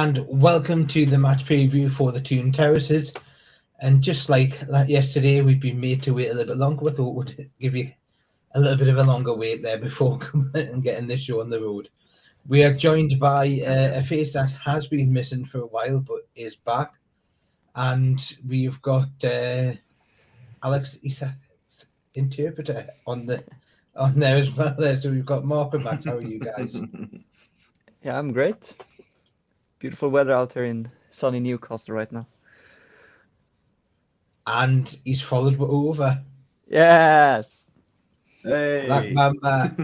and welcome to the match preview for the Toon Terraces. And just like yesterday, we've been made to wait a little bit longer. We thought we'd give you a little bit of a longer wait there before coming and getting this show on the road. We are joined by a face that has been missing for a while but is back, and we've got Alex Isak's interpreter on there as well. So we've got Mark and Max. How are you guys? Yeah, I'm great. Beautiful weather out here in sunny Newcastle right now. And he's followed over. Yes. Hey. Black Mamba.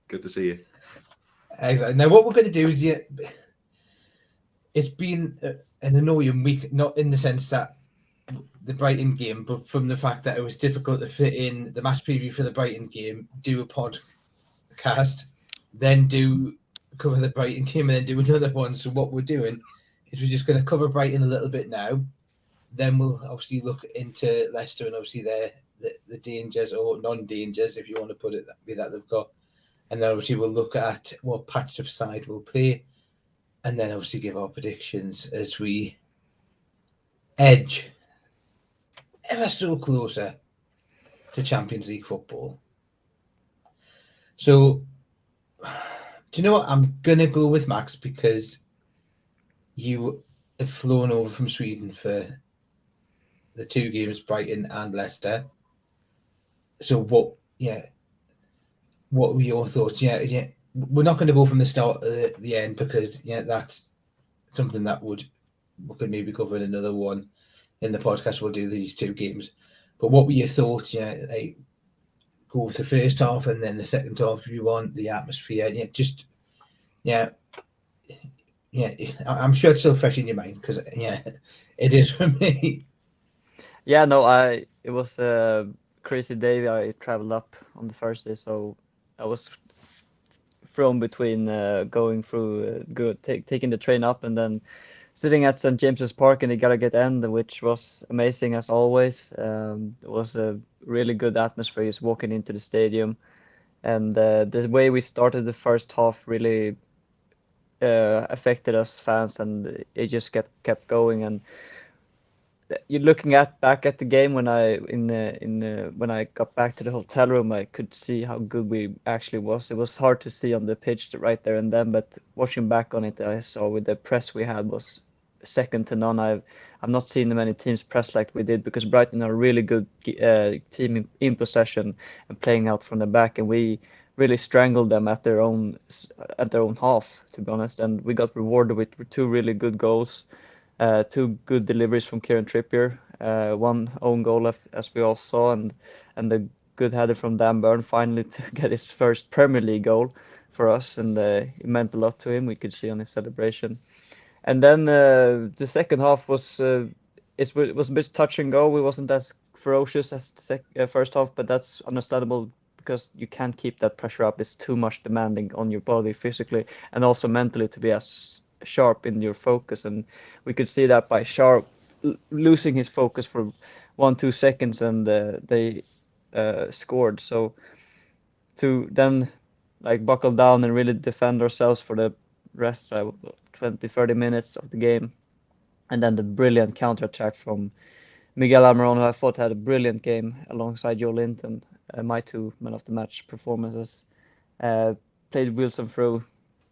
Good to see you. Exactly. Now, what we're going to do is, it's been an annoying week, not in the sense that the Brighton game, but from the fact that it was difficult to fit in the match preview for the Brighton game, do a podcast, then cover the Brighton game, and then do another one. So what we're doing is we're just going to cover Brighton a little bit now. Then we'll obviously look into Leicester and obviously the dangers or non-dangers, if you want to put it that they've got. And then obviously we'll look at what patch of side we'll play, and then obviously give our predictions as we edge ever so closer to Champions League football. So, do you know what? I'm going to go with Max because you have flown over from Sweden for the two games, Brighton and Leicester. So what were your thoughts? Yeah. We're not going to go from the start to the end because that's something that we could maybe cover in another one in the podcast. We'll do these two games. But what were your thoughts? Like go with the first half and then the second half if you want, the atmosphere. I'm sure it's still fresh in your mind because it is for me. Yeah, no, it was a crazy day. I traveled up on the Thursday, so I was thrown between going through taking the train up and then sitting at St. James's Park in the Gallowgate end, which was amazing as always. It was a really good atmosphere just walking into the stadium, and the way we started the first half really affected us fans, and it just kept going. And you're looking back at the game when I got back to the hotel room, I could see how good we actually was. It was hard to see on the pitch right there and then, but watching back on it, I saw with the press we had was second to none. I've not seen many teams press like we did because Brighton are a really good team in possession and playing out from the back, and we really strangled them at their own half, to be honest. And we got rewarded with two really good goals. Two good deliveries from Kieran Trippier, one own goal as we all saw, and a good header from Dan Burn finally to get his first Premier League goal for us, and it meant a lot to him. We could see on his celebration. And then the second half was a bit touch and go. We wasn't as ferocious as the first half, but that's understandable because you can't keep that pressure up. It's too much demanding on your body physically and also mentally to be as sharp in your focus, and we could see that by Sharp losing his focus for 1-2 seconds, and they scored. So to then buckle down and really defend ourselves for the rest 20-30 minutes of the game, and then the brilliant counterattack from Miguel Almiron, who I thought had a brilliant game alongside Joe Linton, my two man of the match performances. Played Wilson through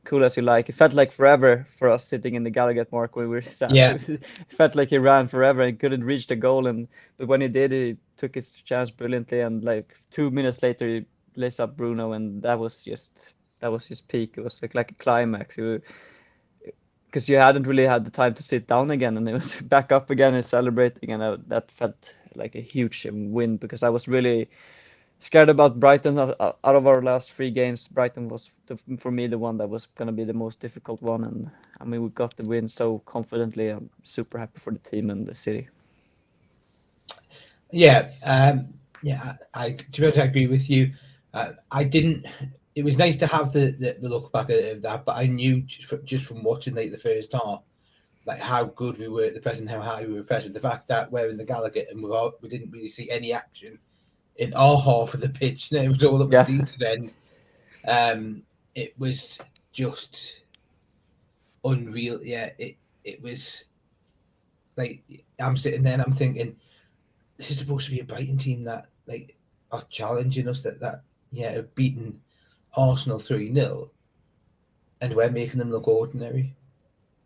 cool as you like. It felt like forever for us sitting in the Gallowgate Mark when we were sat. Yeah. It felt like he ran forever and couldn't reach the goal, but when he did, he took his chance brilliantly, and 2 minutes later he lays up Bruno, and that was his peak. It was like a climax. Because you hadn't really had the time to sit down again, and it was back up again and celebrating, and that felt like a huge win because I was really scared about Brighton. Out of our last 3 games, Brighton was for me the one that was going to be the most difficult one, and I mean we got the win so confidently. I'm super happy for the team and the city. Yeah, I to be honest, I agree with you. I didn't. It was nice to have the look back at that, but I knew just from watching the first half, how good we were at the press and how high we were pressing. The fact that we're in the Gallowgate and we didn't really see any action in our half of the pitch. It was all up the Leeds end. It was just unreal. Yeah, it was like I'm sitting there and I'm thinking, this is supposed to be a Brighton team that like are challenging us that have beaten Arsenal 3-0, and we're making them look ordinary.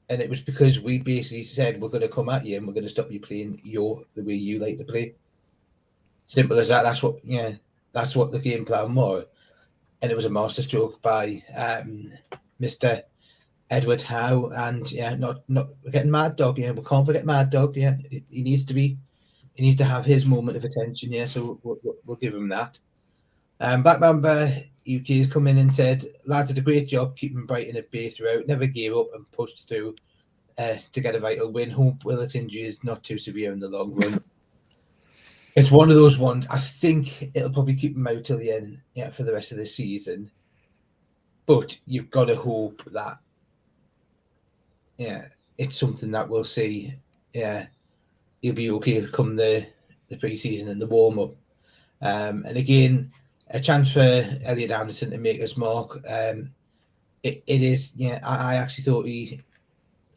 And it was because we basically said we're going to come at you and we're going to stop you playing the way you like to play. Simple as that. That's what the game plan was. And it was a masterstroke by Mr. Edward Howe. And not getting Mad Dog. Yeah, we can't forget Mad Dog. Yeah, he needs to have his moment of attention. Yeah, so we'll give him that. Back member UK has come in and said, lads did a great job keeping Brighton at bay throughout, never gave up and pushed through to get a vital win. Hope Willock's injury is not too severe in the long run. It's one of those ones. I think it'll probably keep him out till the end, for the rest of the season. But you've got to hope that, it's something that we'll see. Yeah, he'll be okay come the pre-season and the warm-up. And again, a chance for Elliot Anderson to make his mark. It is, I actually thought he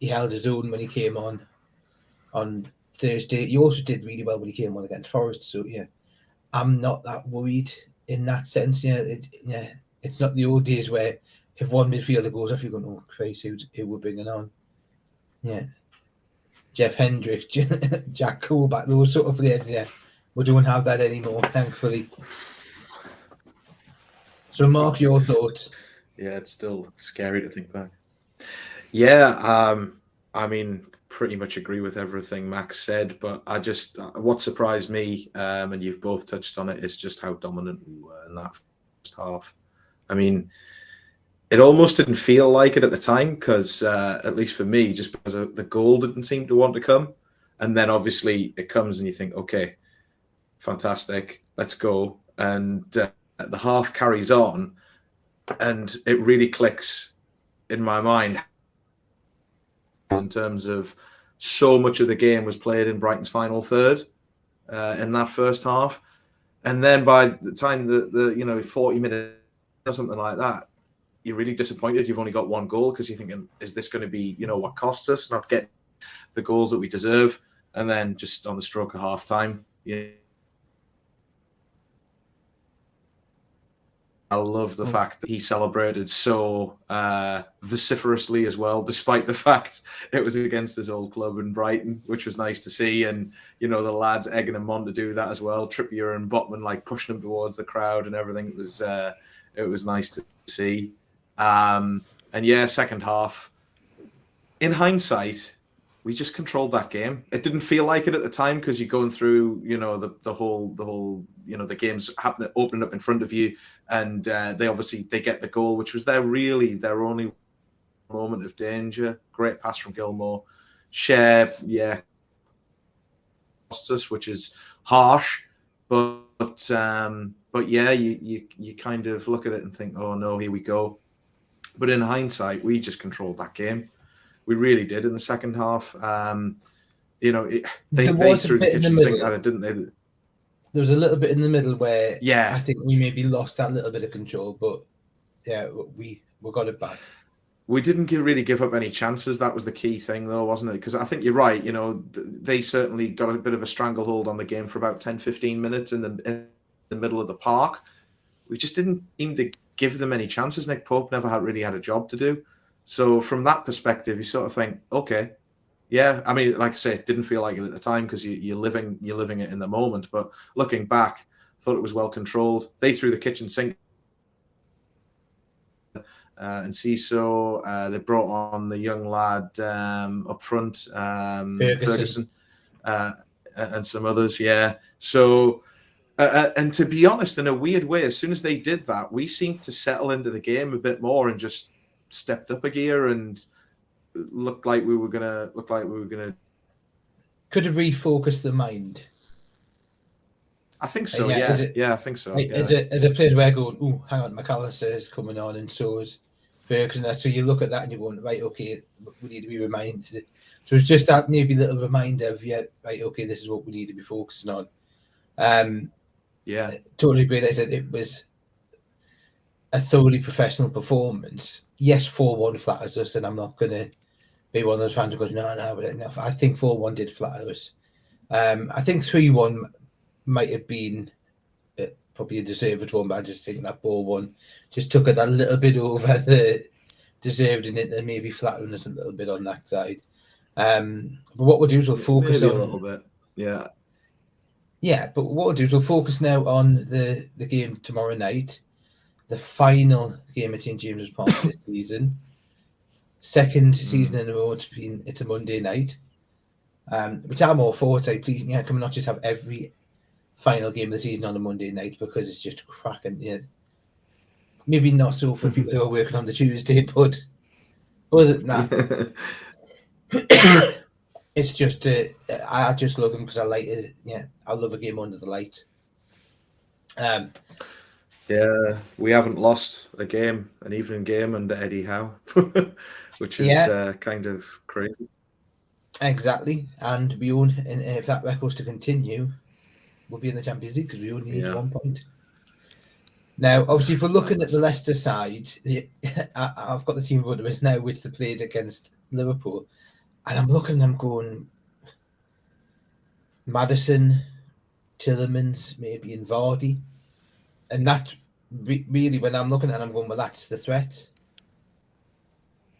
held his own when he came on Thursday. He also did really well when he came on against Forest. So I'm not that worried in that sense. It's not the old days where if one midfielder goes off, you're going, oh Christ, who we're bringing on? Yeah, Jeff Hendricks, Jack Colback, those sort of players. Yeah, we don't have that anymore, thankfully. So, Mark, your thoughts? Yeah, it's still scary to think back. Yeah, I mean, pretty much agree with everything Max said, but I just, what surprised me, and you've both touched on it, is just how dominant we were in that first half. I mean, it almost didn't feel like it at the time because, at least for me, just because the goal didn't seem to want to come. And then obviously it comes and you think, okay, fantastic, let's go. And the half carries on and it really clicks in my mind in terms of so much of the game was played in Brighton's final third in that first half. And then by the time the 40 minutes or something like that, you're really disappointed you've only got one goal because you're thinking, is this going to be, what cost us not getting the goals that we deserve? And then just on the stroke of half time, I love the fact that he celebrated so vociferously as well, despite the fact it was against his old club in Brighton, which was nice to see. And, the lads egging him on to do that as well. Trippier and Botman pushing him towards the crowd and everything. It was nice to see. And second half, in hindsight, we just controlled that game. It didn't feel like it at the time because you're going through, the whole, the game's happening, opening up in front of you, and they get the goal, which was their only moment of danger. Great pass from Gilmore. Share, cost us, which is harsh, but you kind of look at it and think, oh no, here we go. But in hindsight, we just controlled that game. We really did in the second half. They threw the kitchen sink at it, didn't they? There was a little bit in the middle where I think we maybe lost that little bit of control, but we got it back. We didn't really give up any chances. That was the key thing, though, wasn't it? Because I think you're right. They certainly got a bit of a stranglehold on the game for about 10, 15 minutes in the middle of the park. We just didn't seem to give them any chances. Nick Pope never really had a job to do. So from that perspective, you sort of think, okay, yeah. I mean, like I say, it didn't feel like it at the time because you're living it in the moment. But looking back, I thought it was well controlled. They threw the kitchen sink. And Ciso, they brought on the young lad up front, Ferguson, and some others. Yeah. So, and to be honest, in a weird way, as soon as they did that, we seemed to settle into the game a bit more and just stepped up a gear and looked like we were gonna. Could have refocused the mind. I think so. I think so. As a player, we're going, oh, hang on, McAllister is coming on, and so is Ferguson. So you look at that and you're going, right, okay, we need to be reminded. So it's just that maybe little reminder of, right, okay, this is what we need to be focusing on. Totally agree. I said it was a thoroughly professional performance. Yes, 4-1 flatters us, and I'm not going to be one of those fans who goes, no, but enough. I think 4-1 did flatter us. I think 3-1 might have been probably a deserved one, but I just think that 4-1 just took it a little bit over the deserved in it and maybe flattering us a little bit on that side. But what we'll do is we'll focus maybe on a little bit. Yeah. Yeah, but what we'll do is we'll focus now on the game tomorrow night, the final game at St James's Park this season. Second season in a row it's a Monday night, which I'm all for. It's like, please, can we not just have every final game of the season on a Monday night, because it's just cracking. Maybe not so for people who are working on the Tuesday, but other than that, it's just I just love them because I like it. Yeah, I love a game under the lights. Yeah, we haven't lost an evening game under Eddie Howe, which is kind of crazy. Exactly, and we own, and if that record's to continue, we'll be in the Champions League because we only need 1 point. Now, obviously, if we're looking at the Leicester side, I've got the team in front of us now, which they played against Liverpool, and I'm looking, I'm going Maddison, Tielemans, maybe, and Vardy, and that's really when I'm looking at it, I'm going, well, that's the threat.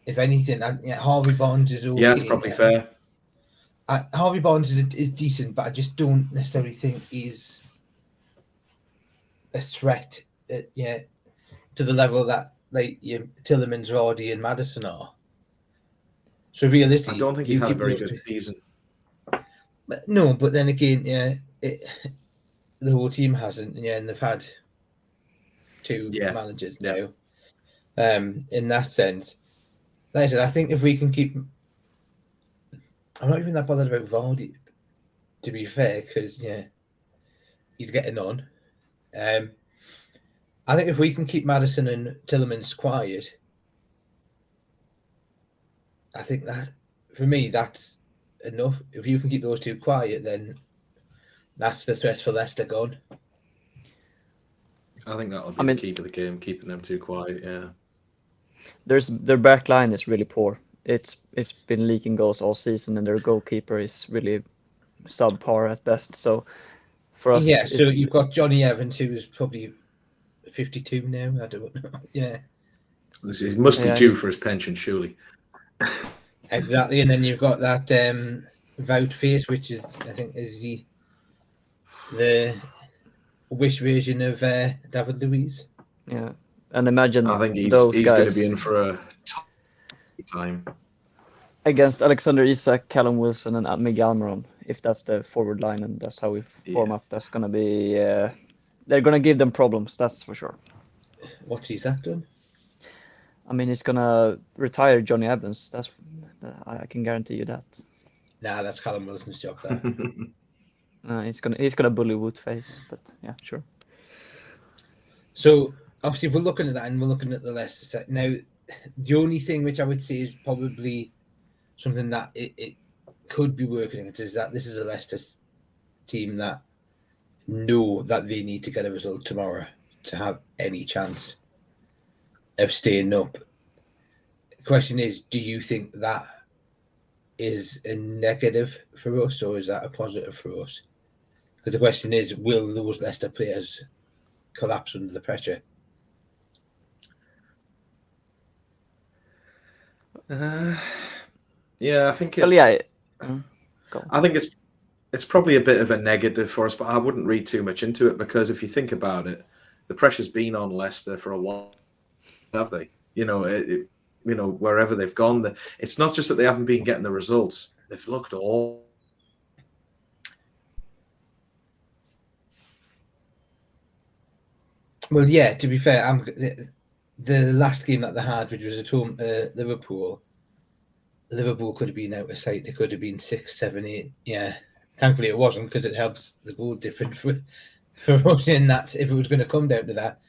If anything, Harvey Barnes is okay. Yeah, it's probably fair. Harvey Barnes is decent, but I just don't necessarily think he's a threat to the level that Tielemans, Vardy, and Maddison are. So realistically, I don't think he's had a very good season. No, but then again, the whole team hasn't, and they've had 2 managers now. In that sense, like I said, I think if we can keep, I'm not even that bothered about Vardy, to be fair, because he's getting on. I think if we can keep Maddison and Tielemans quiet, I think that, for me, that's enough. If you can keep those 2 quiet, then that's the threat for Leicester gone. I think that'll be the key to the game, keeping them 2 quiet. Yeah. Their back line is really poor. It's been leaking goals all season, and their goalkeeper is really subpar at best. So for us, so you've got Johnny Evans, who is probably 52 now. I don't know. Yeah, he must be due for his pension, surely. Exactly, and then you've got that Vout face, which is, I think, is the wish version of David Luiz. Yeah, and imagine I think he's guys going to be in for a time against Alexander Isak, Callum Wilson, and Miguel Almiron. If that's the forward line and that's how we form up, that's going to be they're going to give them problems. That's for sure. What's Isak done? I mean, he's going to retire Johnny Evans. I can guarantee you that. Nah, that's Callum Wilson's job. That. He's gonna bully Woodface, but yeah, sure. So obviously, we're looking at that, and we're looking at the Leicester set now. The only thing which I would say is probably something that it could be working against is that this is a Leicester team that know that they need to get a result tomorrow to have any chance of staying up. The question is, do you think that is a negative for us, or is that a positive for us? Because the question is, will those Leicester players collapse under the pressure? Yeah, I think it's. Well, yeah. I think it's probably a bit of a negative for us, but I wouldn't read too much into it, because if you think about it, the pressure's been on Leicester for a while, have they? Wherever they've gone, it's not just that they haven't been getting the results; they've looked all. Well, yeah. To be fair, the last game that they had, which was at home, Liverpool could have been out of sight. They could have been 6, 7, 8. Yeah, thankfully it wasn't, because it helps the goal difference for us in that if it was going to come down to that.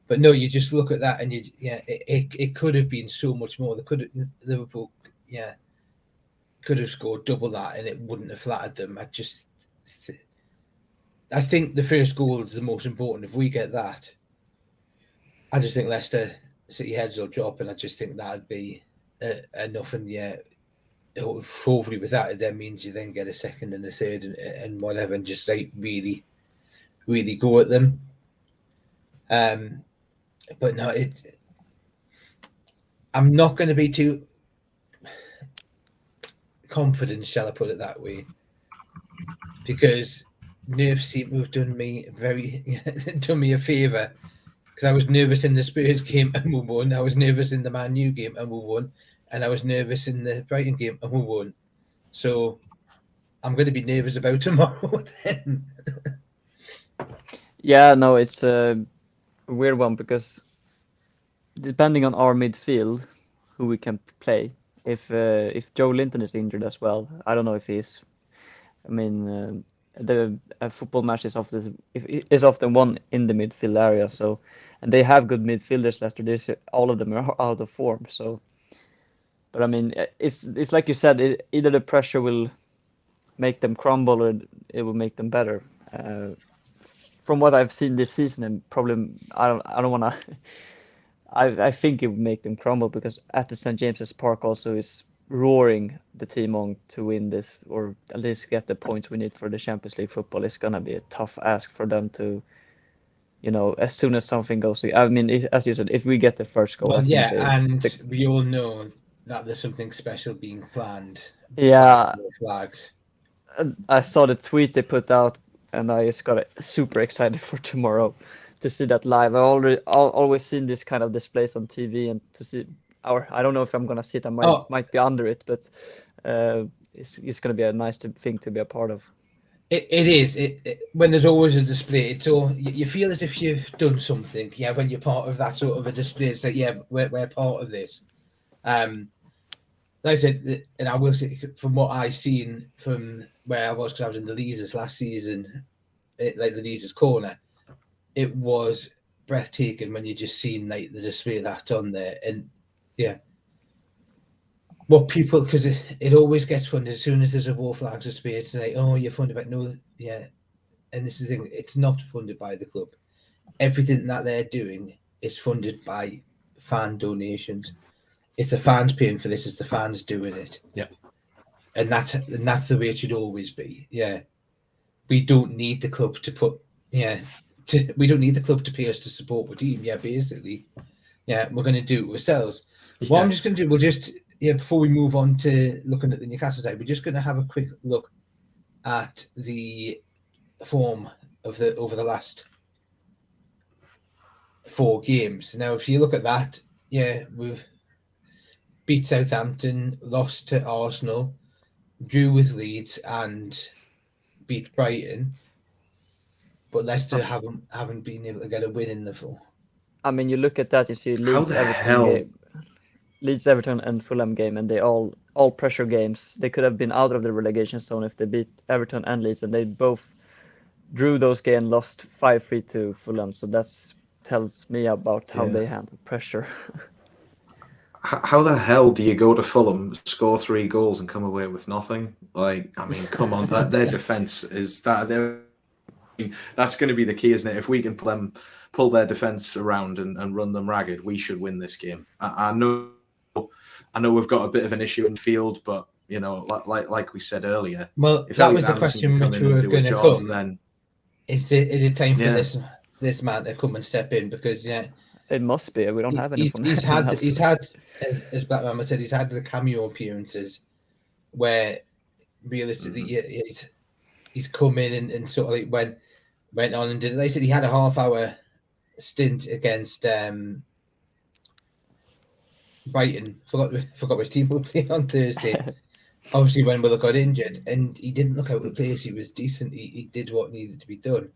But no, you just look at that, and it could have been so much more. Liverpool, could have scored double that, and it wouldn't have flattered them. I think the first goal is the most important. If we get that, I just think Leicester City heads will drop, and I just think that'd be enough. And hopefully with that, it then means you then get a second and a third and whatever, and just like really, really go at them. But no, I'm not going to be too confident, shall I put it that way, because nerves seem to have done me done me a favour, because I was nervous in the Spurs game and we won. I was nervous in the Man U game and we won, and I was nervous in the Brighton game and we won. So I'm going to be nervous about tomorrow then. Yeah, no, it's a weird one because depending on our midfield, who we can play. If Joe Linton is injured as well, I don't know if he's. I mean, the football match is often won in the midfield area. So, and they have good midfielders. Leicester, this all of them are out of form. So, but I mean, it's like you said. Either the pressure will make them crumble or it will make them better. From what I've seen this season, and probably I don't want to. I think it would make them crumble because at the St. James's Park also is roaring the team on to win this or at least get the points we need for the Champions League football. It's gonna be a tough ask for them to, as soon as something goes. I mean, as you said, if we get the first goal, Well, I think and we all know that there's something special being planned. Yeah, Flags. I saw the tweet they put out, and I just got super excited for tomorrow to see that live. Always seen this kind of displays on TV, and to see I don't know if I'm gonna sit. I might be under it, but it's gonna be a nice thing to be a part of. It is. When there's always a display, it's all you feel as if you've done something. Yeah, when you're part of that sort of a display, it's like we're part of this. Like I said, and I will say from what I've seen from where I was, because I was in the Leazers last season, like the Leazers corner, it was breathtaking when you just seen like the display that's on there, and what people, because it always gets funded as soon as there's a war flags display. It's like, oh, you're funded by and this is the thing, it's not funded by the club. Everything that they're doing is funded by fan donations. It's the fans paying for this. It's the fans doing it. Yeah, and that's the way it should always be. Yeah, we don't need the club to put. We don't need the club to pay us to support the team. Yeah, basically. Yeah, we're going to do it ourselves. Yeah. What I'm just going to do, we'll just before we move on to looking at the Newcastle side, we're just going to have a quick look at the form of over the last 4 games. Now, if you look at that, we've beat Southampton, lost to Arsenal, drew with Leeds, and beat Brighton. But Leicester haven't been able to get a win in the 4. I mean, you look at that, you see Leeds, Everton, and Fulham game, and they all pressure games. They could have been out of the relegation zone if they beat Everton and Leeds, and they both drew those games and lost 5-3 to Fulham. So that tells me about how they handle pressure. How the hell do you go to Fulham, score 3 goals, and come away with nothing? Like, I mean, come on, their defense is that. That's going to be the key, isn't it? If we can pull their defense around and run them ragged, we should win this game. I know we've got a bit of an issue in field, but like we said earlier, well, if that was the question which we were going to come. Then is it time for this man to come and step in? Because it must be. We don't have anything. He's had as Black Mama said, he's had the cameo appearances where realistically he's come in and sort of like went on and did. They said he had a half-hour stint against Brighton. Forgot which team we were playing on Thursday. Obviously, when Willock got injured, and he didn't look out of place. He was decent. He did what needed to be done.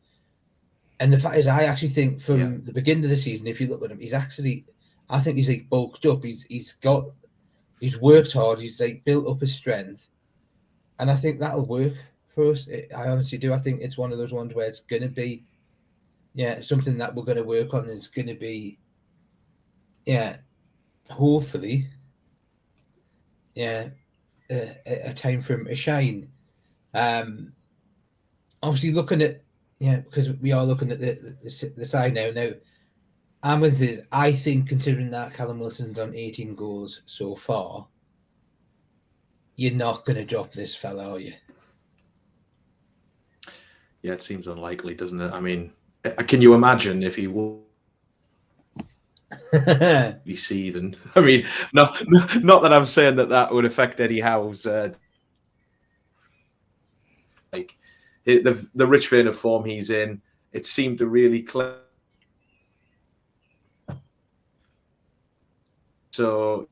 And the fact is, I actually think from the beginning of the season, if you look at him, I think he's like bulked up. He's worked hard. He's like built up his strength, and I think that'll work for us. I honestly do. I think it's one of those ones where it's going to be, something that we're going to work on. It's going to be, hopefully, a time for him to shine. Obviously, looking at because we are looking at the side now. Now, I'm with this. I think considering that Callum Wilson's on 18 goals so far, you're not going to drop this fella, are you? Yeah, it seems unlikely, doesn't it? I mean, can you imagine if he would be seething? I mean, not that I'm saying that would affect Eddie Howe's like the rich vein of form he's in. It seemed to really click. So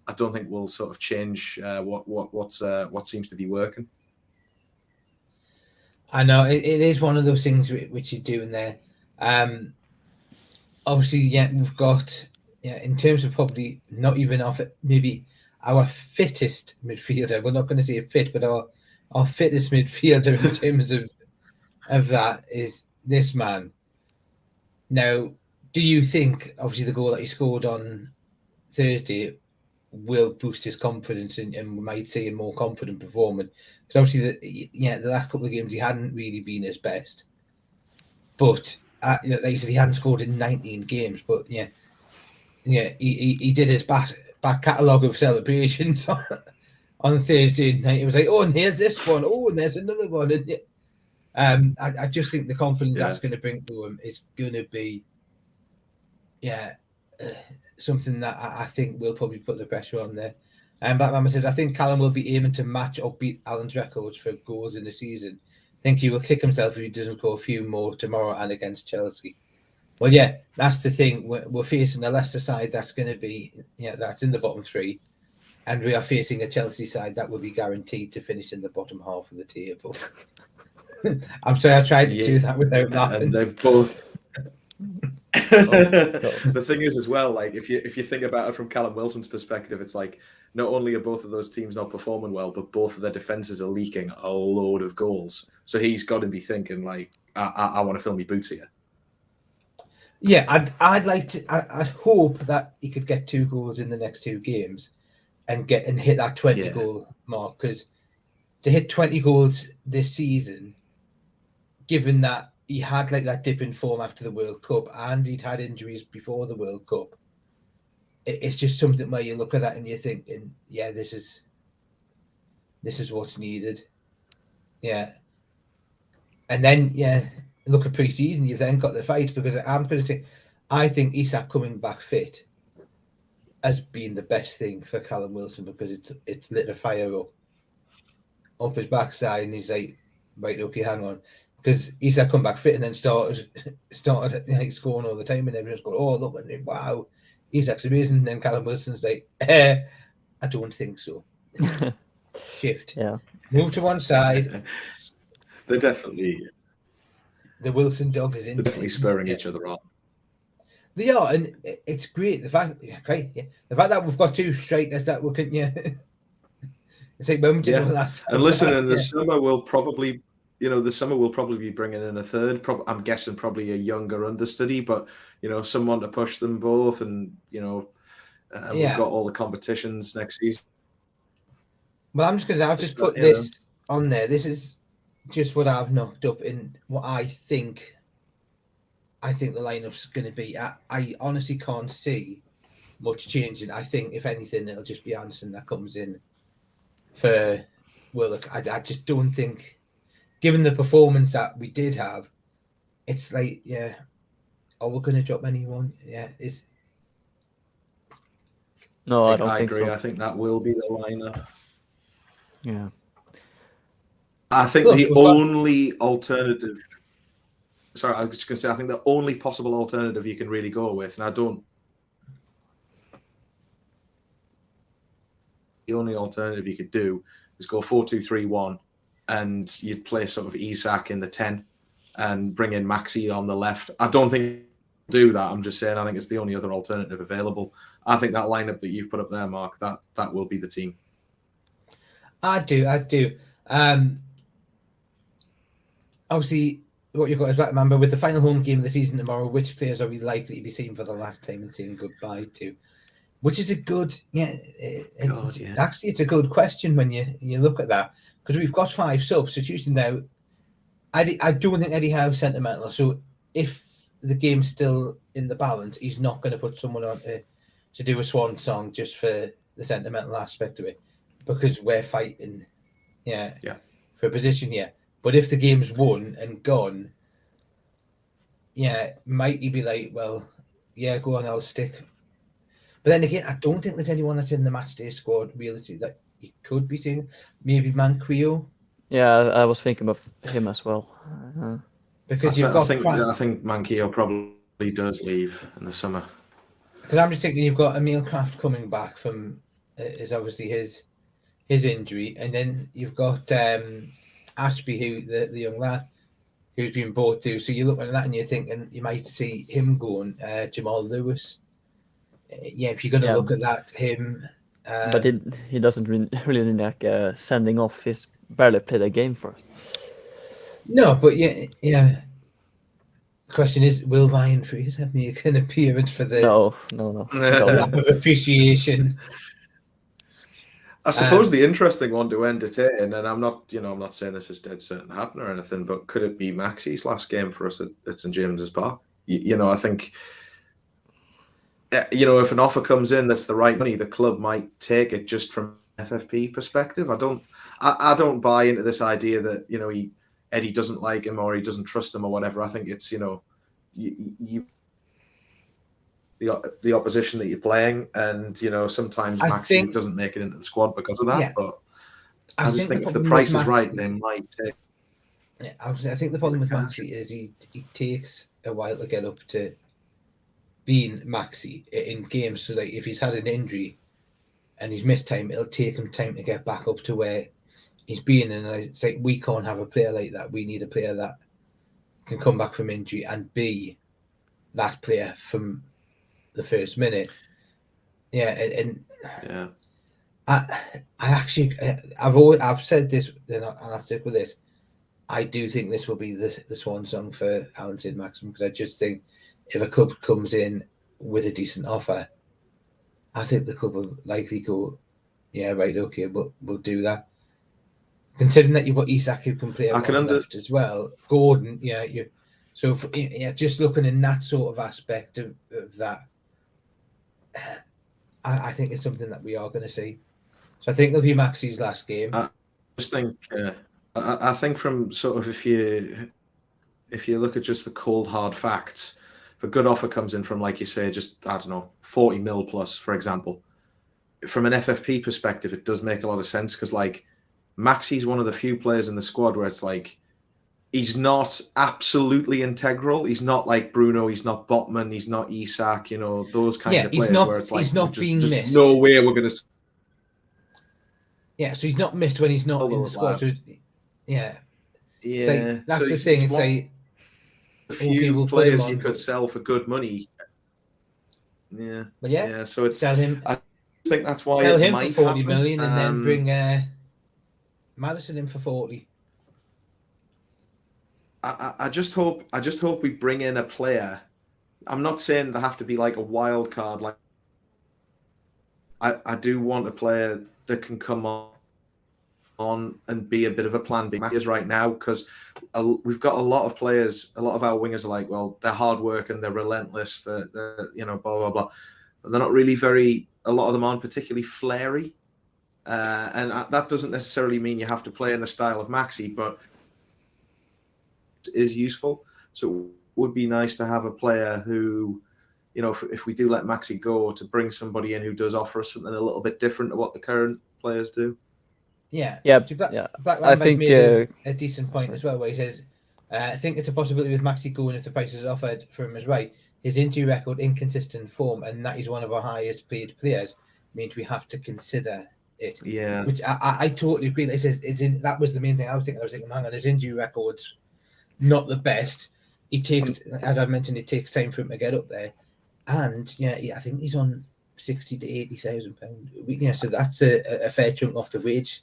I don't think we'll sort of change what seems to be working. I know it is one of those things which you're doing there. Obviously, yeah, we've got in terms of probably not even maybe our fittest midfielder. We're not going to say fit, but our fittest midfielder in terms of that is this man. Now, do you think obviously the goal that he scored on Thursday will boost his confidence and we might see a more confident performance? Because obviously, the last couple of games he hadn't really been his best. But like you said, he hadn't scored in 19 games. But he did his back catalogue of celebrations on Thursday night. It was like, oh, and here's this one. Oh, and there's another one. And I just think the confidence that's going to bring to him is going to be, something that I think will probably put the pressure on there. And Black Mama says, I think Callum will be aiming to match or beat Alan's records for goals in the season. I think he will kick himself if he doesn't score a few more tomorrow and against Chelsea. Well, yeah, that's the thing. We're facing a Leicester side that's going to be, that's in the bottom three. And we are facing a Chelsea side that will be guaranteed to finish in the bottom half of the table. I'm sorry, I tried to do that without laughing. And they've both... The thing is as well, like if you think about it from Callum Wilson's perspective, it's like not only are both of those teams not performing well, but both of their defenses are leaking a load of goals. So he's got to be thinking like, I want to fill my boots here. Yeah, I'd hope that he could get 2 goals in the next 2 games and hit that 20 goal mark, because to hit 20 goals this season, given that he had like that dip in form after the World Cup and he'd had injuries before the World Cup, it's just something where you look at that and you're thinking, yeah, this is what's needed. Yeah. And then, look at pre-season, you've then got the fight, because I'm going to say, I think Isak coming back fit has been the best thing for Callum Wilson, because it's lit a fire up his backside, and he's like, right, okay, hang on. Because Isak come back fit and then started like scoring all the time, and everyone's going, oh, look, wow, Isak's amazing. And then Callum Wilson's like, I don't think so. Shift. Yeah. Move to one side. They're definitely... The Wilson dog is in. They're definitely spurring each other on. They are, and it's great. The fact that we've got 2 strikers that we can, it's like when we did the last time. And listen, in the summer we'll probably... the summer will probably be bringing in a third. I'm guessing probably a younger understudy, but someone to push them both, and we've got all the competitions next season. Well, I'm just going to. I'll just put this on there. This is just what I've knocked up in what I think. I think the lineup's going to be. I honestly can't see much changing. I think if anything, it'll just be Anderson that comes in for Willock. I just don't think. Given the performance that we did have, it's like, are we going to drop anyone? No, I don't I think agree. so. I think that will be the lineup. Yeah. I think the only alternative... Sorry, I was just going to say, I think the only possible alternative you can really go with, and the only alternative you could do is go 4-2-3-1, and you'd play sort of Isak in the 10 and bring in Maxi on the left. I don't think do that. I'm just saying I think it's the only other alternative available. I think that lineup that you've put up there, Mark, that will be the team. I do. Obviously, what you've got is Black Mamba with the final home game of the season tomorrow. Which players are we likely to be seeing for the last time and saying goodbye to? Which is a good, actually, it's a good question when you look at that, because we've got 5 substitutions now. I don't think Eddie Howe's sentimental. So if the game's still in the balance, he's not going to put someone on to do a swan song just for the sentimental aspect of it. because we're fighting, Yeah. for a position here. But if the game's won and gone, might he be like, well, yeah, go on, I'll stick. But then again, I don't think there's anyone that's in the matchday squad realistically that he could be seeing. Maybe Manquillo, Yeah, I was thinking of him as well. because I you've got. think Manquillo probably does leave in the summer. Because I'm just thinking, you've got Emil Kraft coming back from is obviously his injury, and then you've got Ashby, who the young lad who's been brought through. So you're looking at that and you're thinking you might see him going. Jamal Lewis, if you're going to look at that, him. But he doesn't really like sending off. He's barely played a game for us. No, but yeah. The question is, will Ryan Freeze have make an appearance for the No. lack of appreciation? I suppose the interesting one to entertain, and I'm not saying this is dead certain to happen or anything, but could it be Maxi's last game for us at St James's Park? I think, if an offer comes in that's the right money, the club might take it just from FFP perspective. I don't buy into this idea that Eddie doesn't like him or he doesn't trust him or whatever. I think it's the opposition that you're playing, and sometimes Maxi doesn't make it into the squad because of that. Yeah. But I just think if the price is right, they might take. Yeah, I think the problem with Maxi is he takes a while to get up to being Maxi in games. So like if he's had an injury and he's missed time, it'll take him time to get back up to where he's been. And it's like we can't have a player like that. We need a player that can come back from injury and be that player from the first minute. I've said this, and I'll stick with this. I do think this will be the swan song for Alan Saint-Maximin, because I just think if a club comes in with a decent offer, I think the club will likely go, yeah, right, okay, but we'll do that. Considering that you've got Isak who can play left as well, Gordon, just looking in that sort of aspect of that, I think it's something that we are going to see. So I think it'll be Maxi's last game. I just think, I think from sort of if you look at just the cold hard facts, if a good offer comes in from, like you say, just, I don't know, 40 mil plus, for example, from an FFP perspective, it does make a lot of sense, because like Maxi's one of the few players in the squad where it's like, he's not absolutely integral. He's not like Bruno. He's not Botman. He's not Isak. Those kind of players where it's like, he's not being missed. No way we're going to. Yeah, so he's not missed when he's not in the squad. So, yeah. Like, that's the thing. It's like a few players you could sell for good money. Yeah. But yeah. So it's sell him. I think that's why sell it him might for 40 happen. million, and then bring Madison in for 40. I just hope we bring in a player. I'm not saying they have to be like a wild card. Like I do want a player that can come on and be a bit of a plan B right now, because we've got a lot of players. A lot of our wingers are like, well, they're hard work and they're relentless. They're blah blah blah. But they're not really a lot of them aren't particularly flary, and that doesn't necessarily mean you have to play in the style of Maxi, but is useful. So it would be nice to have a player who, if we do let Maxi go, to bring somebody in who does offer us something a little bit different to what the current players do. Yeah. Black I think made a decent point as well, where he says, I think it's a possibility with Maxi going if the price is offered for him is right. His injury record, inconsistent form, and that he's one of our highest paid players, means we have to consider it. Yeah. Which I totally agree. He says that was the main thing I was thinking. Hang on, his injury record's not the best. He takes, as I mentioned, it takes time for him to get up there, and I think he's on 60 to 80,000 £. So that's a fair chunk off the wage.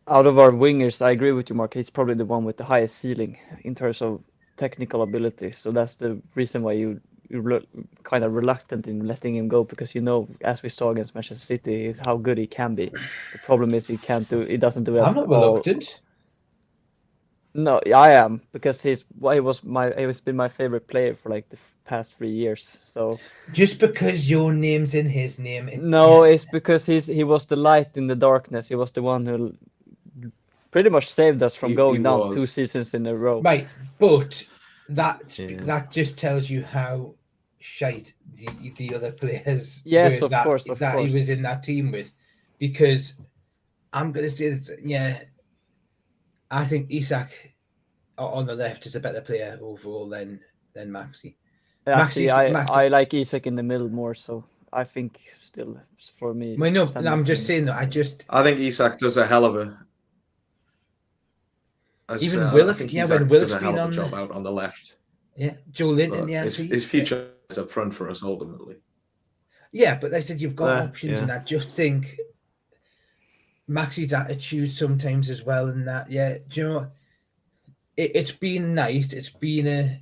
Out of our wingers, I agree with you, Mark. He's probably the one with the highest ceiling in terms of technical ability. So that's the reason why you're kind of reluctant in letting him go, because as we saw against Manchester City, is how good he can be. The problem is he doesn't do it. I'm not reluctant. No, I am because he was been my favorite player for like the past 3 years. So Just because your name's in his name, no, it's because he was the light in the darkness. He was the one who pretty much saved us from He going down 2 was. seasons in a row. Right, but that Yeah. just tells you how shite the other players Yes, were of course, of that he course. was in that team with, because I'm gonna say this, I think Isak on the left is a better player overall than Maxi. Actually, Maxi, I like Isak in the middle more, so I think still for me, well, no, center I'm just midfielder. saying that I think Isak does a hell of a. even I Willock, think when Isak does Willock's a hell been of a on job out on the left. Joe Linton, But his future is up front for us ultimately. Yeah, but they said you've got options, yeah. and I just think Maxi's attitude sometimes as well, and that, do you know what? It's been nice. It's been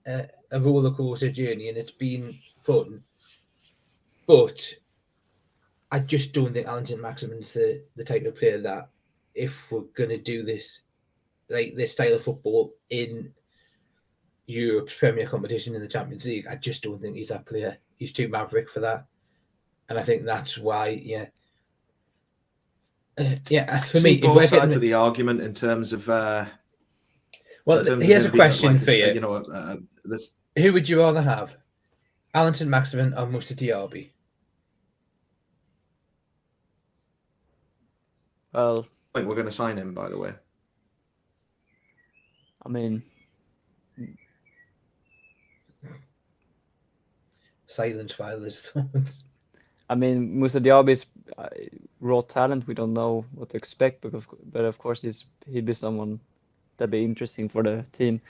a roller coaster journey, and it's been fun. But I just don't think Allenton Maximin's the type of player that, if we're gonna do this, like this style of football in Europe's premier competition in the Champions League, I just don't think he's that player. He's too maverick for that, and I think that's why, for me, See if both we're sides getting of the argument in terms of. well, in terms of here's him a being question for you. this. Who would you rather have, Allenton Maximin or Moussa Diaby? Well, I think we're going to sign him, by the way. I mean, Silence while there's thoughts. I mean, Moussa Diaby's raw talent. We don't know what to expect, but of course he'd be someone that'd be interesting for the team.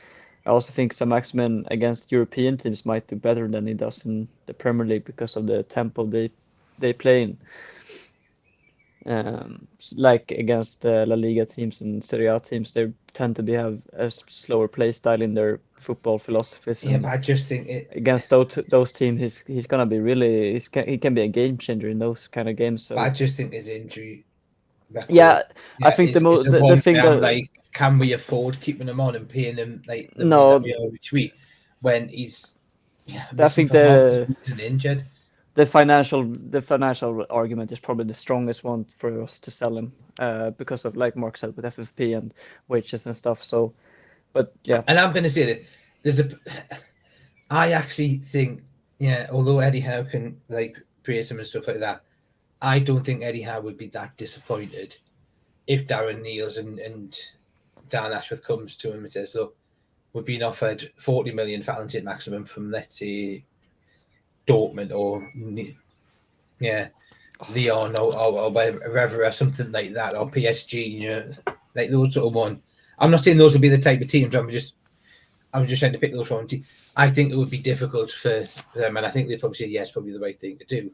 I also think some X-Men against European teams might do better than he does in the Premier League because of the tempo they play in. Like against the La Liga teams and Serie A teams, they tend to have a slower play style in their football philosophies. Yeah, And but I just think against those teams, he's gonna be really he can be a game changer in those kind of games. So I just think his injury record, yeah, I think is the the one thing where I'm that like, can we afford keeping him on and paying him like the money that no, we owe each week when he's I missing think for half the season, injured? the financial argument is probably the strongest one for us to sell him, because of, like Mark said, with FFP and wages and stuff. So, but yeah, And I'm going to say that I actually think, although Eddie Howe can like praise him and stuff like that, I don't think Eddie Howe would be that disappointed if Darren Neils and Dan Ashworth comes to him and says, "Look, we've been offered 40 million for Allenton Maximum from, let's say, Dortmund or Leon or wherever, or something like that, or PSG, like those sort of one." I'm not saying those would be the type of teams. I'm just trying to pick those one. I think it would be difficult for them, and I think they'd probably say yes, probably the right thing to do.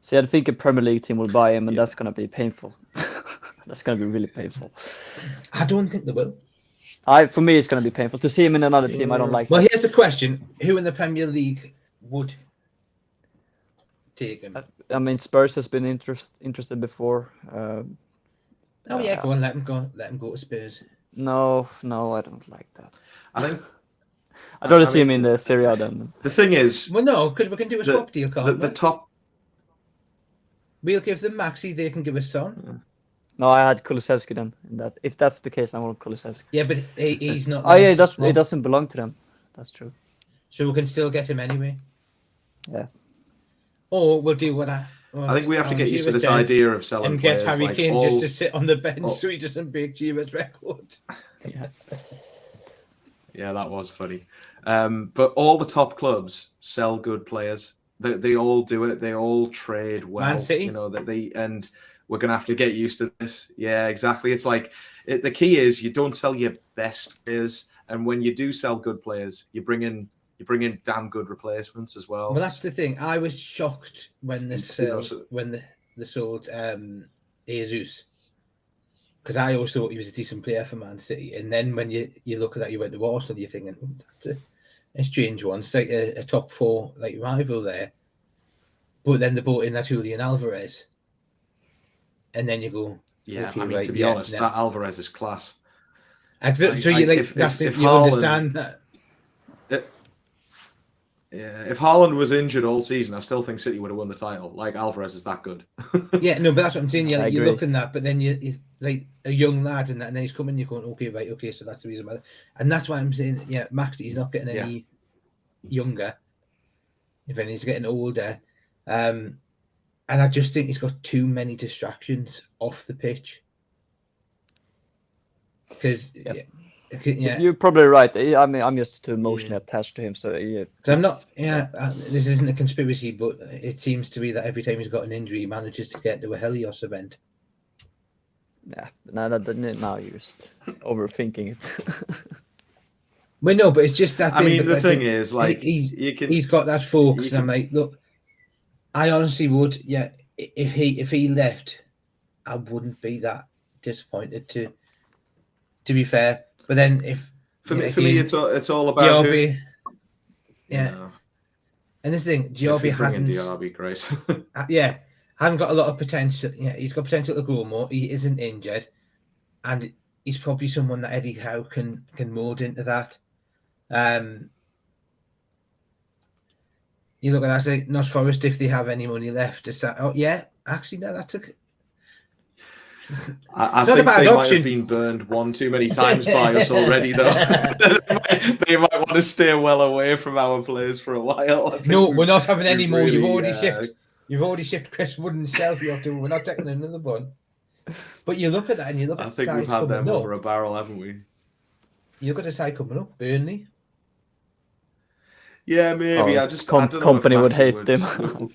see, I think a Premier League team will buy him, and that's gonna be painful. That's gonna be really painful. I don't think they will. For me, it's gonna be painful to see him in another team. I don't like Well, that. here's the question: who in the Premier League would take him? I mean, Spurs has been interested before. Go on, let him go. Let him go to Spurs. No, I don't like that. I think I'd rather see him in the Serie A then. the thing is, well, no, because we can do a swap deal, can't the we? top. We'll give them Maxi. They can give us Son. No, I had Kulusevski then. In that, if that's the case, I want Kulusevski. Yeah, but he's not. Oh yeah, it doesn't belong to them. That's true. So we can still get him anyway. Yeah. Or we'll do what I think we have to get used to this idea of selling and get players Harry like Kane just to sit on the bench so he doesn't break Giroud's record. Yeah. Yeah, that was funny. But all the top clubs sell good players. They all do it. They all trade well. Man City, and we're gonna have to get used to this. Yeah, exactly. It's like the key is you don't sell your best players, and when you do sell good players, you bring in damn good replacements as well. Well, that's the thing. I was shocked when they sold Jesus, because I always thought he was a decent player for Man City. And then when you look at that, you went to Arsenal, you're thinking, that's a strange one. It's like a top four like rival there. But then they bought in that Julian Alvarez, and then you go, yeah. okay, I mean, right, to be honest, that Alvarez is class. So you if you Haaland, understand that. If Haaland was injured all season, I still think City would have won the title. Like, Alvarez is that good. Yeah, no, but that's what I'm saying. I You're agree. looking at that, but then you're like a young lad, and then he's coming. You're going, okay, so that's the reason why. And that's why I'm saying, yeah, Max, he's not getting any younger. If anything, he's getting older. And I just think he's got too many distractions off the pitch. Because you're probably right. I mean, I'm just too emotionally attached to him, so yeah. I'm not. Yeah, this isn't a conspiracy, but it seems to be that every time he's got an injury, he manages to get to a Helios event. Yeah, now you're just overthinking it. Well, no, but it's just that. I mean, the thing is, like, he's got that focus, and I'm like, look, I honestly would, yeah. If he left, I wouldn't be that disappointed. To be fair, but then if for me, it's all about Diaby, yeah. You know, and this thing, Diaby hasn't. Diaby, great. Yeah, hasn't got a lot of potential. Yeah, he's got potential to grow more. He isn't injured, and he's probably someone that Eddie Howe can mold into that. You look at that, like Notts Forest, if they have any money left to start. Oh yeah, actually, no, that's a. I think they might have been burned one too many times by us already, though. They might want to stay well away from our players for a while. No, we're not having any more. Really, you've already shipped Chris Wood and Shelby off to. We're not taking another one. But you look at that and you look at the size. I think we've had them over a barrel, haven't we? You look at the side coming up, Burnley. Yeah, maybe. I don't know company would hate them.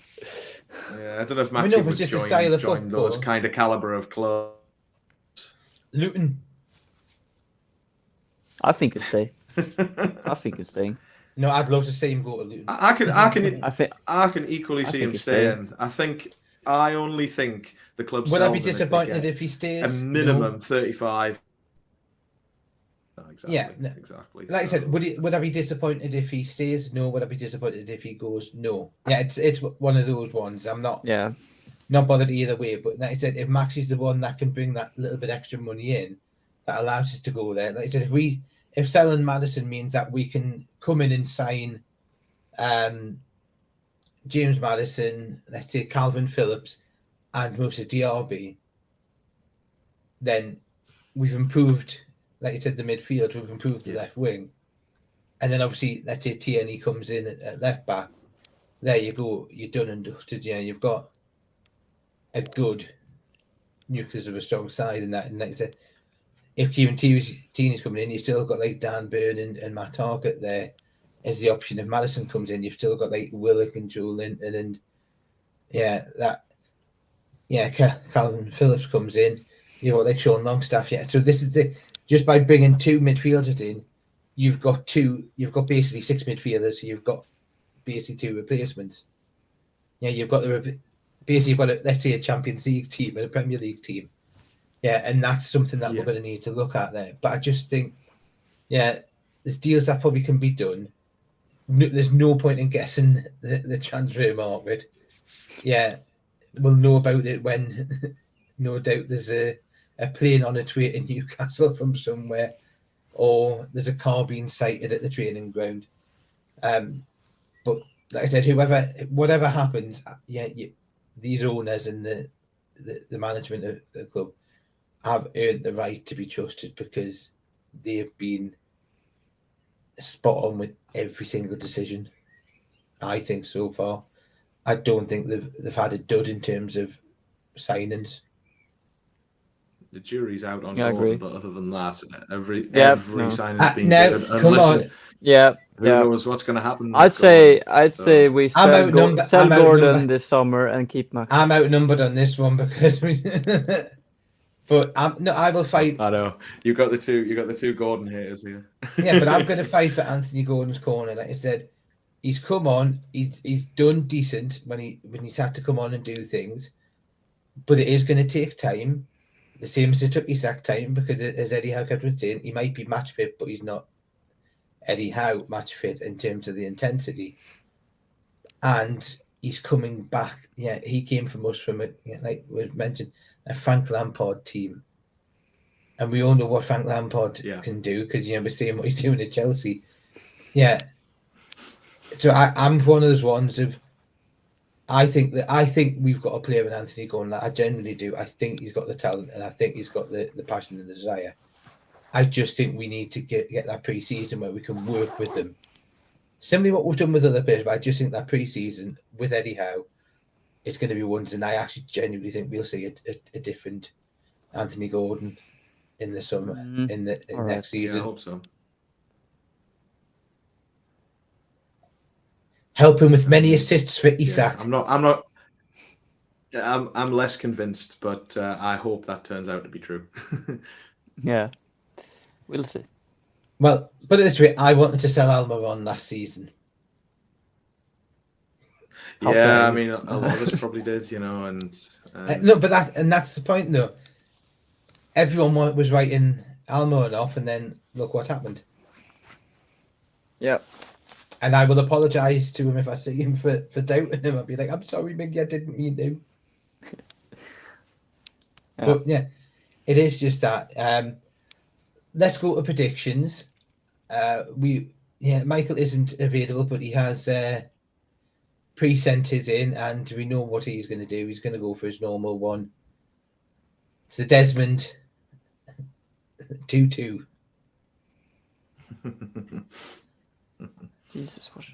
Yeah, I don't know if Maxi would join those kind of caliber of clubs. Luton. I think he's staying. I think he's staying. No, I'd love to see him go to Luton. I can equally see him staying. I only think the club. Would I be disappointed if he stays? A minimum 35. Exactly. Yeah, no. Exactly. Like I said, would I be disappointed if he stays? No. Would I be disappointed if he goes? No. Yeah, it's one of those ones. I'm not. Yeah. Not bothered either way. But like I said, if Max is the one that can bring that little bit extra money in, that allows us to go there. Like I said, if selling Maddison means that we can come in and sign, James Maddison, let's say Calvin Phillips, and Moussa Diaby, then we've improved. Like you said, the midfield, we've improved the left wing. And then obviously, let's say Tierney comes in at left back. There you go. You're done and dusted. You know, you've got a good nucleus of a strong side in that. And like I said, if Kieran Tierney's coming in, you've still got like Dan Burn and Matt Targett there as the option. If Madison comes in, you've still got like Willock and Joel Linton and Calvin Phillips comes in. You've got like Sean Longstaff. Yeah. So this is just by bringing two midfielders in, you've got basically six midfielders. So you've got basically two replacements. Yeah, you've got let's say a Champions League team and a Premier League team. Yeah, and that's something that we're going to need to look at there. But I just think, there's deals that probably can be done. There's no point in guessing the transfer market. Yeah, we'll know about it when, no doubt, there's a plane on its way to Newcastle from somewhere, or there's a car being sighted at the training ground. But like I said, whatever happens, these owners and the management of the club have earned the right to be trusted because they have been spot on with every single decision. I think so far. I don't think they've had a dud in terms of signings. The jury's out on Gordon, but other than that, every signing's been good. Unless who knows what's going to happen? I'd say we sell Gordon this summer and keep Max. I'm outnumbered on this one because but I will fight. I know you got the two Gordon haters here. Yeah, but I'm going to fight for Anthony Gordon's corner. Like I said, he's come on. He's done decent when he's had to come on and do things, but it is going to take time. The same as it took Isak time, because as Eddie Howe kept saying, he might be match fit, but he's not Eddie Howe match fit in terms of the intensity. And he's coming back. Yeah, he came from us like we mentioned, a Frank Lampard team. and we all know what Frank Lampard can do because we're seeing what he's doing at Chelsea. Yeah. So I'm one of those ones of. I think we've got a player in Anthony Gordon. I genuinely do. I think he's got the talent, and I think he's got the passion and the desire. I just think we need to get that pre-season where we can work with them. Similarly, what we've done with other players, but I just think that pre-season with Eddie Howe, it's going to be ones, and I actually genuinely think we'll see a different Anthony Gordon in the summer, in next season. Yeah, I hope so. Helping with many assists for Isak. Yeah, I'm less convinced, but I hope that turns out to be true. Yeah, we'll see. Well, put it this way, I wanted to sell Almiron last season. Yeah, I mean, a lot of us probably did, and no, but that's the point, though. Everyone was writing Almiron off, and then look what happened. Yeah. And I will apologise to him if I see him for doubting him. I'll be like, I'm sorry, Miggy, I didn't mean to. Yeah. But yeah, it is just that. Let's go to predictions. Michael isn't available, but he has pre-sent his in, and we know what he's going to do. He's going to go for his normal one. It's the Desmond 2-2. Jesus, what's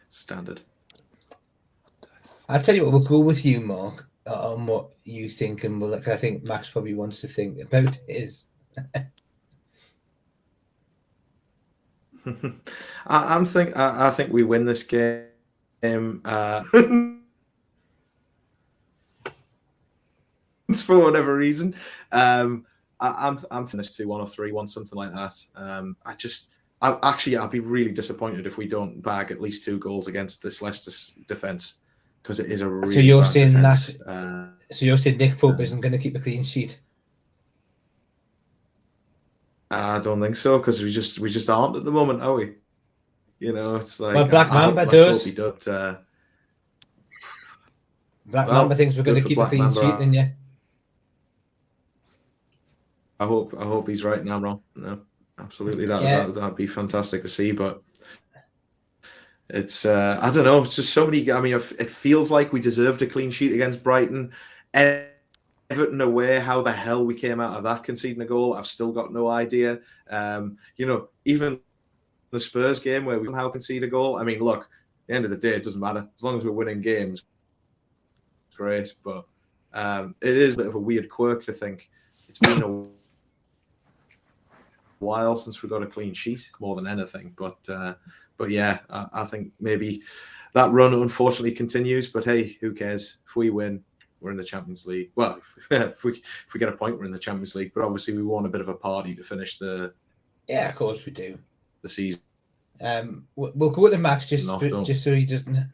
standard? I'll tell you what, we'll go with you, Mark, on what you think, and I think Max probably wants to think about his. I think we win this game. For whatever reason, I'm thinking this 2-1 or 3-1, something like that. I'd be really disappointed if we don't bag at least 2 goals against this Leicester defense, because it is a really. So you're bad saying defense. that? So you're saying Nick Pope isn't going to keep a clean sheet? I don't think so, because we just aren't at the moment, are we? It's like. Well, Black Mamba does. Black Mamba thinks we're going to keep a clean sheet, then yeah. I hope he's right and I'm wrong. No, absolutely, that'd be fantastic to see. But it's I don't know. It's just so many. I mean, it feels like we deserved a clean sheet against Brighton. Everton away, how the hell we came out of that conceding a goal, I've still got no idea. Even the Spurs game where we somehow concede a goal. I mean, look, at the end of the day, it doesn't matter as long as we're winning games. It's great, but it is a bit of a weird quirk to think it's been a while since we got a clean sheet, more than anything. But yeah, I think maybe that run unfortunately continues. But hey, who cares? If we win, we're in the Champions League. Well, if we get a point, we're in the Champions League. But obviously, we want a bit of a party to finish the. Yeah, of course we do. The season. We'll go to Max just so he doesn't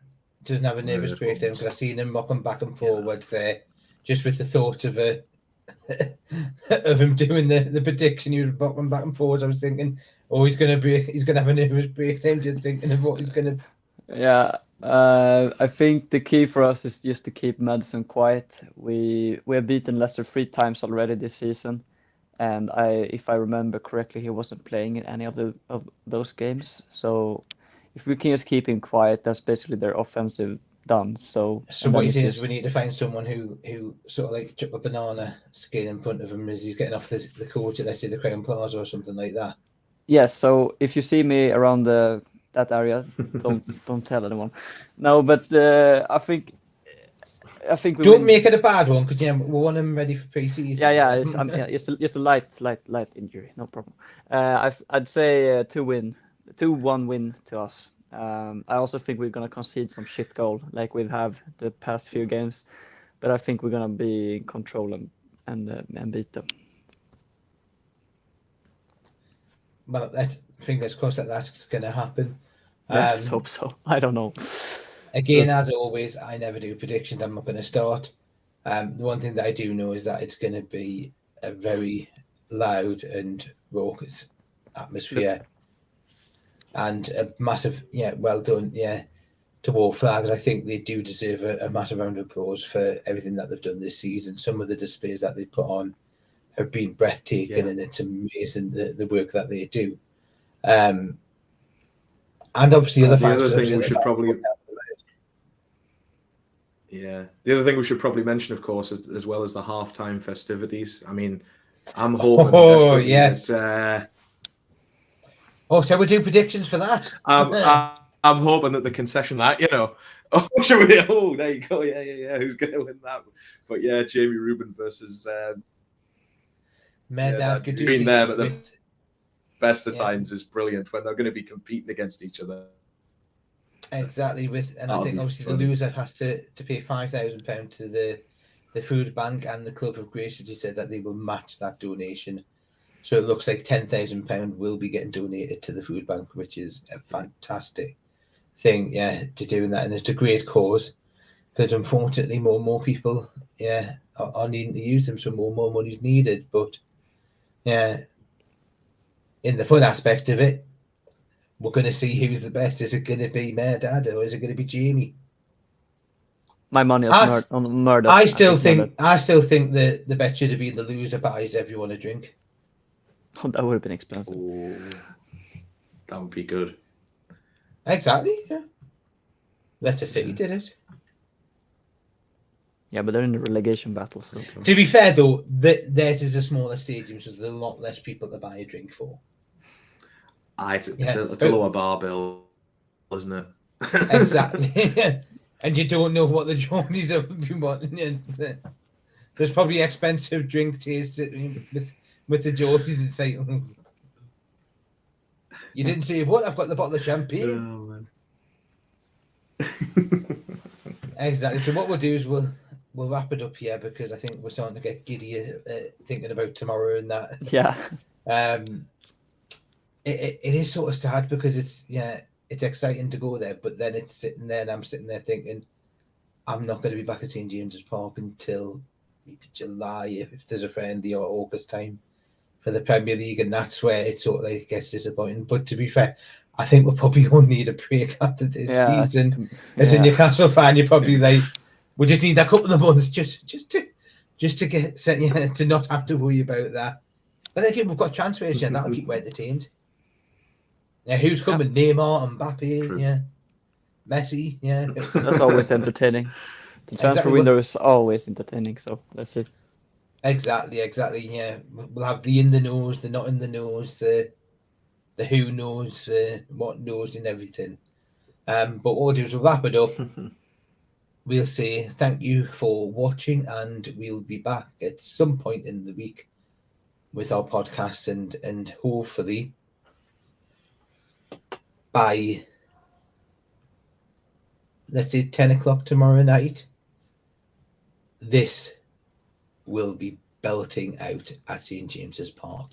have a nervous breakdown, because I've seen him mocking back and forwards there, just with the thought of of him doing the prediction. He was mocking back and forwards. I was thinking, he's gonna have a nervous breakdown just thinking of what he's gonna. Yeah, I think the key for us is just to keep Maddison quiet. We have beaten Leicester 3 times already this season, and if I remember correctly, he wasn't playing in any of those games. So if we can just keep him quiet, that's basically their offensive done. So what you're saying is we need to find someone who sort of like chuck a banana skin in front of him as he's getting off the coach at, let's say, the Crown Plaza or something like that. Yes. So if you see me around that area, don't tell anyone. No, but I think we don't make it a bad one, because we want him ready for pre-season. Yeah. It's just a light injury, no problem. I'd say 2-1 win to us. I also think we're gonna concede some shit goal like we have the past few games, but I think we're gonna be in control and beat them. Well, fingers crossed that's going to happen. Let's hope so. I don't know. Again, as always, I never do predictions. I'm not going to start. The one thing that I do know is that it's going to be a very loud and raucous atmosphere. And a massive, well done, to War Flags. I think they do deserve a massive round of applause for everything that they've done this season. Some of the displays that they put on have been breathtaking, and it's amazing the work that they do. And obviously, the other thing we should probably mention, of course, as well as the halftime festivities. I mean, I'm hoping desperately that. So we do predictions for that. I'm hoping that the concession Oh, there you go. Yeah. Who's going to win that? But yeah, Jamie Rubin versus Merdad being there at the best of times is brilliant when they're going to be competing against each other. Exactly. I think obviously the loser has to pay £5,000 to the food bank, and the club have graciously said that they will match that donation. So it looks like £10,000 will be getting donated to the food bank, which is a fantastic thing, to doing that, and it's a great cause, because unfortunately more and more people are needing to use them, so more and more money is needed. But in the fun aspect of it, we're going to see who's the best. Is it going to be Merdad, or is it going to be Jamie? My money is on Murder. I still think the bet should have been the loser buys everyone a drink. Oh, that would have been expensive. Oh, that would be good. Exactly, yeah. Leicester City did it. Yeah, but they're in the relegation battle. So. To be fair, though, theirs is a smaller stadium, so there's a lot less people to buy a drink for. It's a lower bar bill, isn't it? Exactly. And you don't know what the Geordies have been wanting. There's probably expensive drink taste with the Geordies. It's like, you didn't say what? I've got the bottle of champagne. Oh, man. Exactly. So what we'll do is we'll wrap it up here, because I think we're starting to get giddy thinking about tomorrow and that. Yeah. It is sort of sad, because it's exciting to go there, but then it's sitting there and I'm sitting there thinking I'm not going to be back at St James's Park until maybe July if there's a friendly, or August time for the Premier League, and that's where it sort of like gets disappointing. But to be fair, I think we'll probably all need a break after this season. As a Newcastle fan, you're probably like, we just need a couple of months just to get to not have to worry about that. But then again, we've got transfers, and that'll keep you entertained. Yeah, who's coming? Mbappe, Messi, That's always entertaining. The transfer window is always entertaining, so let's see. Exactly, yeah. We'll have the in the nose, the not in the nose, the who knows, what knows, and everything. But what we'll do is we'll wrap it up. We'll say thank you for watching, and we'll be back at some point in the week with our podcast, and hopefully by, let's say, 10 o'clock tomorrow night, this will be belting out at St James's Park.